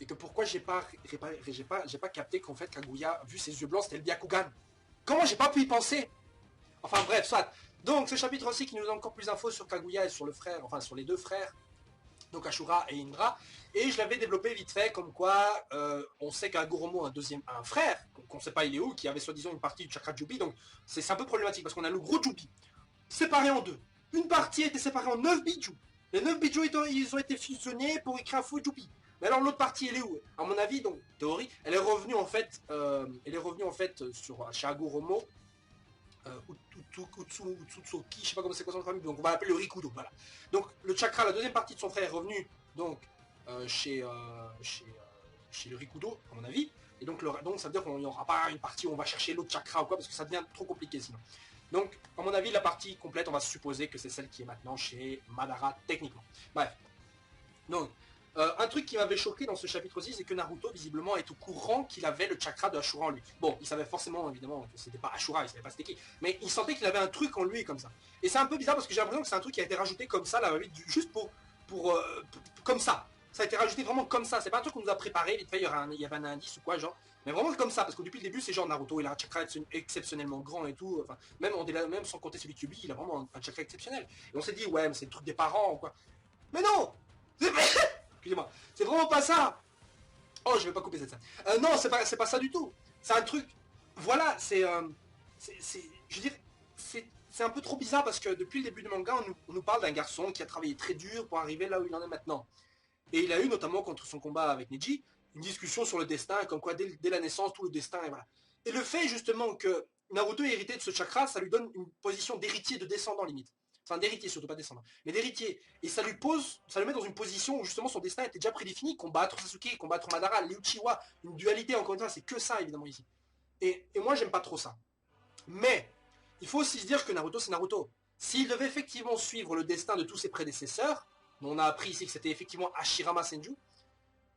que pourquoi j'ai pas capté qu'en fait Kaguya, vu ses yeux blancs, c'était le Byakugan. Comment j'ai pas pu y penser? Enfin bref, soit. Donc ce chapitre aussi qui nous donne encore plus d'infos sur Kaguya et sur le frère, enfin sur les deux frères, donc Ashura et Indra. Et je l'avais développé vite fait, comme quoi on sait qu'Agoromo a un frère, qu'on sait pas il est où, qui avait soi-disant une partie du chakra Jubi, donc c'est un peu problématique parce qu'on a le gros Jubi, séparé en deux. Une partie était séparée en 9 bijou. Les 9 bijou ils ont été fusionnés pour écrire un faux Jubi. Mais alors l'autre partie elle est où? À mon avis, donc théorie, elle est revenue en fait, sur chez Agoromo. Utsutsuki, je sais pas comment c'est quoi son famille, donc on va l'appeler le Rikudo, voilà. Donc le chakra, la deuxième partie de son frère est revenue donc chez le Rikudo, à mon avis, et donc ça veut dire qu'on n'y aura pas une partie où on va chercher l'autre chakra ou quoi, parce que ça devient trop compliqué sinon. Donc à mon avis la partie complète, on va supposer que c'est celle qui est maintenant chez Madara techniquement. Bref. Donc un truc qui m'avait choqué dans ce chapitre aussi, c'est que Naruto, visiblement, est au courant qu'il avait le chakra de Ashura en lui. Bon, il savait forcément, évidemment, que c'était pas Ashura, il savait pas c'était qui, mais il sentait qu'il avait un truc en lui comme ça. Et c'est un peu bizarre parce que j'ai l'impression que c'est un truc qui a été rajouté comme ça, là, juste comme ça. Ça a été rajouté vraiment comme ça, c'est pas un truc qu'on nous a préparé, vite fait, il y avait un indice ou quoi, genre. Mais vraiment comme ça, parce que depuis le début, c'est genre Naruto, il a un chakra exceptionnellement grand et tout, enfin, même sans compter celui de Kyuubi, il a vraiment un chakra exceptionnel. Et on s'est dit, ouais, mais c'est le truc des parents ou quoi. Mais non! Excusez-moi, c'est vraiment pas ça. Oh, je vais pas couper cette scène. Non, c'est pas ça du tout. C'est un truc. Voilà, je veux dire, c'est un peu trop bizarre parce que depuis le début du manga, on nous parle d'un garçon qui a travaillé très dur pour arriver là où il en est maintenant. Et il a eu notamment contre son combat avec Neji une discussion sur le destin, comme quoi dès la naissance tout le destin et voilà. Et le fait justement que Naruto est hérité de ce chakra, ça lui donne une position d'héritier, de descendant limite. Enfin d'héritier surtout, pas descendant, mais d'héritier. Et ça le met dans une position où justement son destin était déjà prédéfini, combattre Sasuke, combattre Madara, les Uchiwa, une dualité encore une fois, c'est que ça évidemment ici. Et moi j'aime pas trop ça. Mais, il faut aussi se dire que Naruto c'est Naruto. S'il devait effectivement suivre le destin de tous ses prédécesseurs, dont on a appris ici que c'était effectivement Hashirama Senju,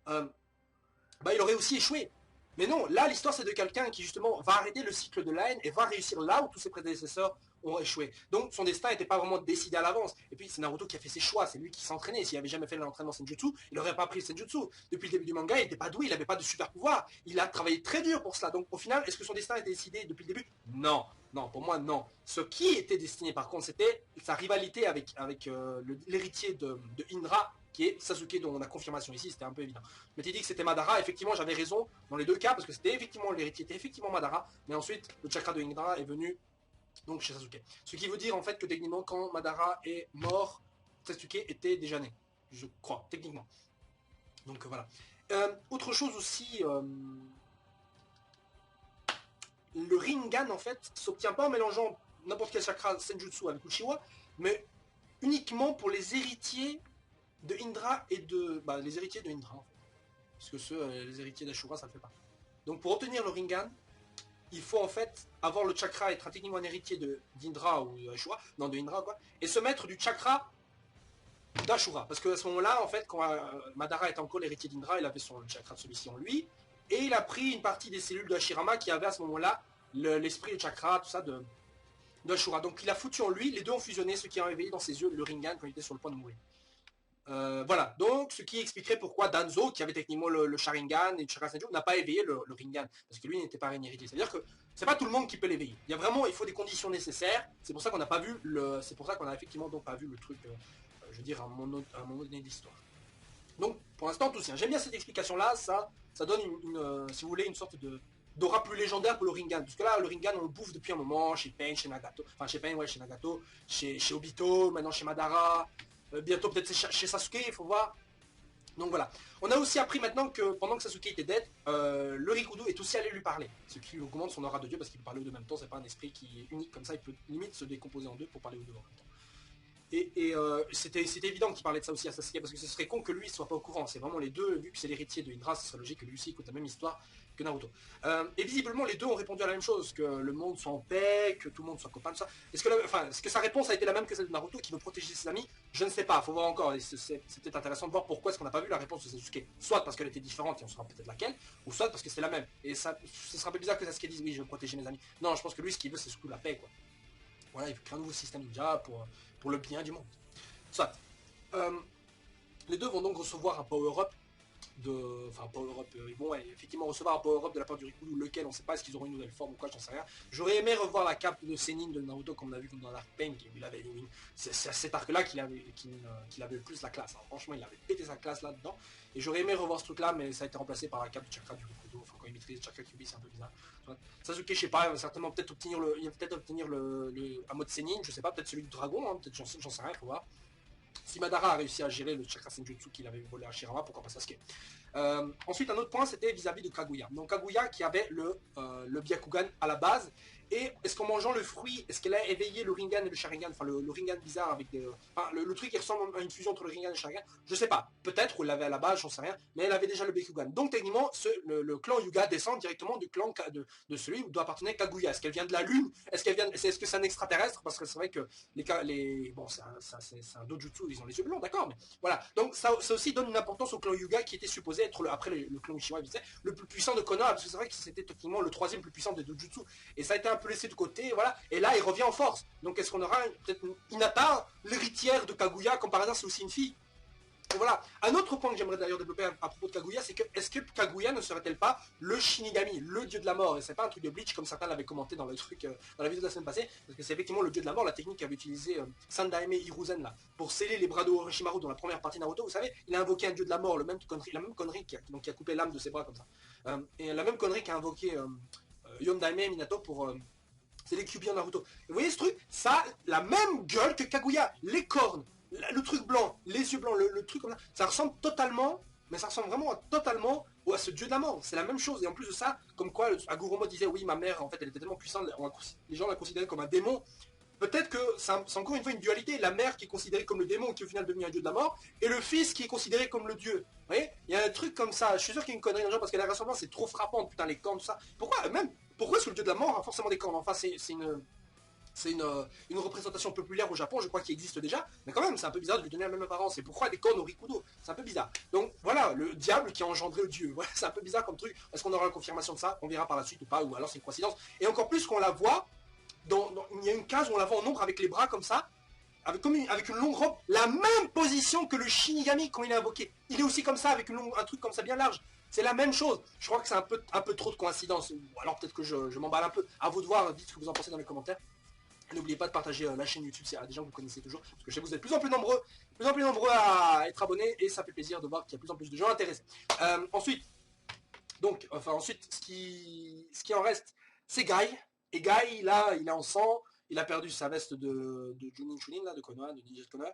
il aurait aussi échoué. Mais non, là l'histoire c'est de quelqu'un qui justement va arrêter le cycle de la haine et va réussir là où tous ses prédécesseurs ont échoué. Donc son destin n'était pas vraiment décidé à l'avance. Et puis c'est Naruto qui a fait ses choix, c'est lui qui s'entraînait. S'il avait jamais fait l'entraînement Senjutsu, il n'aurait pas pris le Senjutsu. Depuis le début du manga, il n'était pas doué, il n'avait pas de super pouvoir. Il a travaillé très dur pour cela. Donc au final, est-ce que son destin était décidé depuis le début? Non. Non, pour moi non. Ce qui était destiné par contre, c'était sa rivalité avec l'héritier de Indra, qui est Sasuke, dont on a confirmation ici, c'était un peu évident. Mais tu dis que c'était Madara, effectivement j'avais raison dans les deux cas, parce que c'était effectivement l'héritier était effectivement Madara, mais ensuite le chakra de Indra est venu donc chez Sasuke. Ce qui veut dire en fait que techniquement quand Madara est mort, Sasuke était déjà né, je crois, techniquement. Donc voilà. Autre chose aussi, le Rinnegan en fait s'obtient pas en mélangeant n'importe quel chakra Senjutsu avec Uchiwa, mais uniquement pour les héritiers de Indra et les héritiers de Indra en fait. Parce que les héritiers d'Ashura ça le fait pas. Donc pour obtenir le Rinnegan, il faut en fait avoir le chakra, être techniquement un héritier d'Indra ou d'Ashura, non de Indra quoi, et se mettre du chakra d'Ashura. Parce qu'à ce moment-là, en fait, quand Madara était encore l'héritier d'Indra, il avait son chakra de celui-ci en lui, et il a pris une partie des cellules de Hashirama qui avait à ce moment-là l'esprit, le chakra, tout ça de Ashura. Donc il a foutu en lui, les deux ont fusionné, ce qui a réveillé dans ses yeux le Rinnegan quand il était sur le point de mourir. Voilà, donc ce qui expliquerait pourquoi Danzo, qui avait techniquement le Sharingan et le Chakra Senju, n'a pas éveillé le Rinnegan, parce que lui n'était pas un héritier. C'est-à-dire que c'est pas tout le monde qui peut l'éveiller. Il faut des conditions nécessaires. C'est pour ça qu'on n'a pas vu c'est pour ça qu'on a effectivement donc pas vu le truc, je veux dire un moment donné d'histoire. Donc pour l'instant tout ça. J'aime bien cette explication-là, ça donne si vous voulez, une sorte d'aura plus légendaire pour le Rinnegan. Parce que là, le Rinnegan, on le bouffe depuis un moment, chez Pain, chez Nagato, enfin chez Pain, ouais, chez Nagato, chez Obito, maintenant chez Madara. Bientôt peut-être chez Sasuke, il faut voir. Donc voilà. On a aussi appris maintenant que pendant que Sasuke était dead, le Rikudo est aussi allé lui parler. Ce qui lui augmente son aura de dieu parce qu'il peut parler aux deux en même temps. C'est pas un esprit qui est unique comme ça. Il peut limite se décomposer en deux pour parler aux deux en même temps. Et c'était évident qu'il parlait de ça aussi à Sasuke parce que ce serait con que lui soit pas au courant. C'est vraiment les deux, vu que c'est l'héritier de Indra, ce serait logique que lui aussi écoute la même histoire que Naruto. Et visiblement les deux ont répondu à la même chose, que le monde soit en paix, que tout le monde soit copain, tout ça. Est-ce que sa réponse a été la même que celle de Naruto qui veut protéger ses amis? Je ne sais pas, faut voir encore. C'est peut-être intéressant de voir pourquoi est-ce qu'on n'a pas vu la réponse de Sasuke. Soit parce qu'elle était différente et on saura peut-être laquelle, ou soit parce que c'est la même. Et ça, ce sera un peu bizarre que Sasuke dise oui je veux protéger mes amis. Non, je pense que lui ce qu'il veut c'est surtout la paix quoi. Voilà, il veut créer un nouveau système ninja pour le bien du monde. Soit. Les deux vont donc recevoir un power-up enfin power-up, ils vont effectivement recevoir un power-up de la part du Rikudo, lequel on sait pas, est-ce qu'ils auront une nouvelle forme ou quoi, j'en sais rien. J'aurais aimé revoir la cape de Sennin de Naruto comme on a vu dans l'arc Pain, il avait c'est à cet arc là qu'il avait le plus la classe, hein. Franchement il avait pété sa classe là-dedans, et j'aurais aimé revoir ce truc là, mais ça a été remplacé par la cape de chakra du Rikudo, enfin quand il maîtrise chakra Kyuubi c'est un peu bizarre. Sasuke je sais pas, il va certainement peut-être obtenir un mode Sennin, je sais pas, peut-être celui du dragon, hein, peut-être j'en sais rien, faut voir. Si Madara a réussi à gérer le chakra senjutsu qu'il avait volé à Shirama, pourquoi pas Sasuke. Ensuite, un autre point, c'était vis-à-vis de Kaguya. Donc Kaguya qui avait le Byakugan à la base. Et est-ce qu'en mangeant le fruit, est-ce qu'elle a éveillé le Rinnegan et le Sharingan, enfin le Rinnegan bizarre avec des... Enfin, le truc qui ressemble à une fusion entre le Rinnegan et le Sharingan, je sais pas. Peut-être, ou elle l'avait à la base, j'en sais rien. Mais elle avait déjà le Byakugan. Donc techniquement, le clan Hyuga descend directement du clan de celui où doit appartenir Kaguya. Est-ce qu'elle vient de la Lune? Est-ce que c'est un extraterrestre? Parce que c'est vrai que bon, c'est un dojutsu, ils ont les yeux blancs, d'accord, mais voilà. Donc ça aussi donne une importance au clan Hyuga qui était supposé être, après le clan Uchiwa, le plus puissant de Konoha, parce que c'est vrai que c'était techniquement le troisième plus puissant des dojutsu. Et ça a été un peu laissé de côté, voilà. Et là, il revient en force. Donc est-ce qu'on aura peut-être Hinata, l'héritière de Kaguya, comme par hasard c'est aussi une fille? Et voilà. Un autre point que j'aimerais d'ailleurs développer à propos de Kaguya, c'est que est-ce que Kaguya ne serait-elle pas le Shinigami, le dieu de la mort? Et c'est pas un truc de Bleach comme certains l'avaient commenté dans le truc, dans la vidéo de la semaine passée, parce que c'est effectivement le dieu de la mort, la technique qu'avait utilisé Sandaime Hiruzen là, pour sceller les bras de Orochimaru dans la première partie de Naruto. Vous savez, il a invoqué un dieu de la mort, la même connerie qui a coupé l'âme de ses bras comme ça. Et la même connerie qu'a invoqué Yondaime Minato pour c'est les Kyuubi en Naruto. Et vous voyez ce truc? Ça a la même gueule que Kaguya. Les cornes, le truc blanc, les yeux blancs, le truc comme ça. Ça ressemble totalement, mais ça ressemble vraiment totalement à ce dieu de la mort. C'est la même chose. Et en plus de ça, comme quoi Aguromo disait, oui, ma mère, en fait, elle était tellement puissante, les gens la considéraient comme un démon. Peut-être que c'est encore une fois une dualité. La mère qui est considérée comme le démon, qui au final devient un dieu de la mort, et le fils qui est considéré comme le dieu. Vous voyez? Il y a un truc comme ça. Je suis sûr qu'il y a une connerie dans le genre parce que la ressemblance est trop frappante. Putain, les cornes, tout ça. Pourquoi est-ce que le dieu de la mort a forcément des cornes? Enfin, c'est une représentation populaire au Japon, je crois qu'il existe déjà, mais quand même, c'est un peu bizarre de lui donner la même apparence. Et pourquoi des cornes au Rikudo? C'est un peu bizarre. Donc voilà, le diable qui a engendré le dieu. Voilà, c'est un peu bizarre comme truc. Est-ce qu'on aura la confirmation de ça? On verra par la suite ou pas, ou alors c'est une coïncidence. Et encore plus qu'on la voit, il y a une case où on la voit en ombre avec les bras comme ça, avec une longue robe, la même position que le Shinigami quand il est invoqué. Il est aussi comme ça, avec un truc comme ça bien large. C'est la même chose. Je crois que c'est un peu trop de coïncidence. Ou alors peut-être que je m'emballe un peu. À vous de voir, dites ce que vous en pensez dans les commentaires. N'oubliez pas de partager la chaîne YouTube à des gens que vous connaissez toujours, parce que je sais que vous êtes de plus en plus nombreux à être abonnés, et ça fait plaisir de voir qu'il y a de plus en plus de gens intéressés. Ensuite, ce qui en reste, c'est Guy. Et Guy, là, il est en sang, il a perdu sa veste de Junin Chunin, là, de Konoha, de Ninja de Konoha,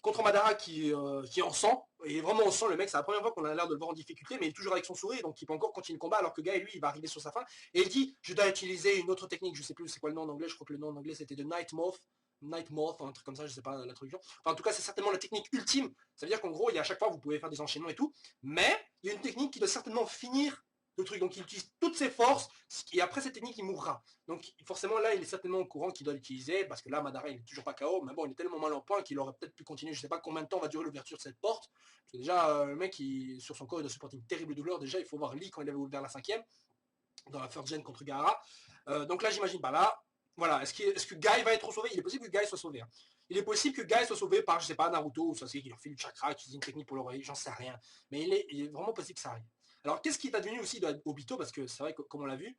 contre Madara qui est en sang, et vraiment en sang, le mec, c'est la première fois qu'on a l'air de le voir en difficulté, mais il est toujours avec son sourire, donc il peut encore continuer le combat, alors que Guy, lui, il va arriver sur sa fin, et il dit, je dois utiliser une autre technique, je sais plus c'est quoi le nom en anglais, je crois que le nom en anglais c'était de Night Moth, un truc comme ça, je sais pas la traduction. Enfin, en tout cas, c'est certainement la technique ultime, ça veut dire qu'en gros, à chaque fois, vous pouvez faire des enchaînements et tout, mais il y a une technique qui doit certainement finir le truc, donc il utilise toutes ses forces, et après cette technique, il mourra. Donc forcément, là, il est certainement au courant qu'il doit l'utiliser, parce que là, Madara, il est toujours pas KO, mais bon, il est tellement mal en point qu'il aurait peut-être pu continuer, je sais pas combien de temps va durer l'ouverture de cette porte, parce que déjà, le mec, sur son corps, il doit supporter une terrible douleur, déjà, il faut voir Lee quand il avait ouvert la 5ème, dans la first gen contre Gaara, donc là, j'imagine pas là, voilà, est-ce que Guy va être sauvé? Il est possible que Guy soit sauvé, hein. Il est possible que Guy soit sauvé par, je sais pas, Naruto, ou ça c'est qu'il leur fait du chakra, qu'il utilise une technique pour l'oreille, j'en sais rien, mais il est vraiment possible que ça arrive. Alors, qu'est-ce qui est advenu aussi d'Obito? Parce que c'est vrai que, comme on l'a vu,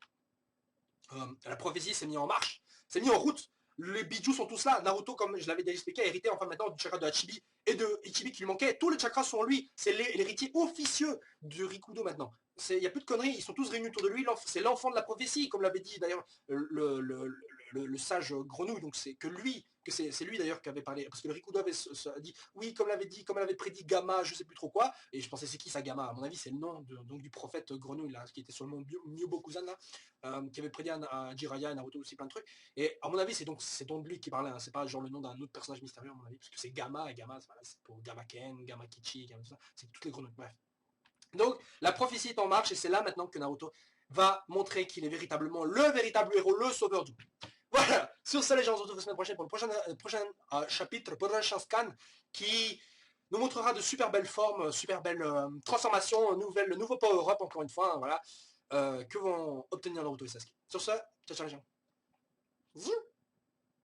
la prophétie s'est mise en marche, s'est mise en route. Les bijous sont tous là. Naruto, comme je l'avais déjà expliqué, a hérité enfin maintenant du chakra de Hachibi et de Ichibi qui lui manquait. Tous les chakras sont en lui. C'est l'héritier officieux du Rikudo maintenant. Il n'y a plus de conneries. Ils sont tous réunis autour de lui. C'est l'enfant de la prophétie, comme l'avait dit d'ailleurs le sage grenouille. Donc c'est que lui, c'est lui d'ailleurs qui avait parlé. Parce que le Rikudo avait dit, oui, comme l'avait prédit Gamma, je sais plus trop quoi. Et je pensais c'est qui ça Gamma? À mon avis, c'est le nom donc, du prophète grenouille là, qui était sur le mont Myobokuzan là, qui avait prédit à Jiraiya et Naruto aussi plein de trucs. Et à mon avis, c'est donc de lui qui parlait, hein. C'est pas genre le nom d'un autre personnage mystérieux à mon avis, parce que c'est Gamma, et Gamma, c'est pour Gamma Ken, Gamma Kichi, Gamma tout ça, c'est toutes les grenouilles, bref. Donc, la prophétie est en marche, et c'est là maintenant que Naruto va montrer qu'il est véritablement le véritable héros, le sauveur du monde. Voilà, sur ça les gens, on se retrouve la semaine prochaine pour le prochain chapitre, prochain scan, qui nous montrera de super belles formes, super belles transformations, le nouveau power-up, encore une fois, hein, voilà, que vont obtenir Naruto et Sasuke. Sur ça, ciao ciao les gens.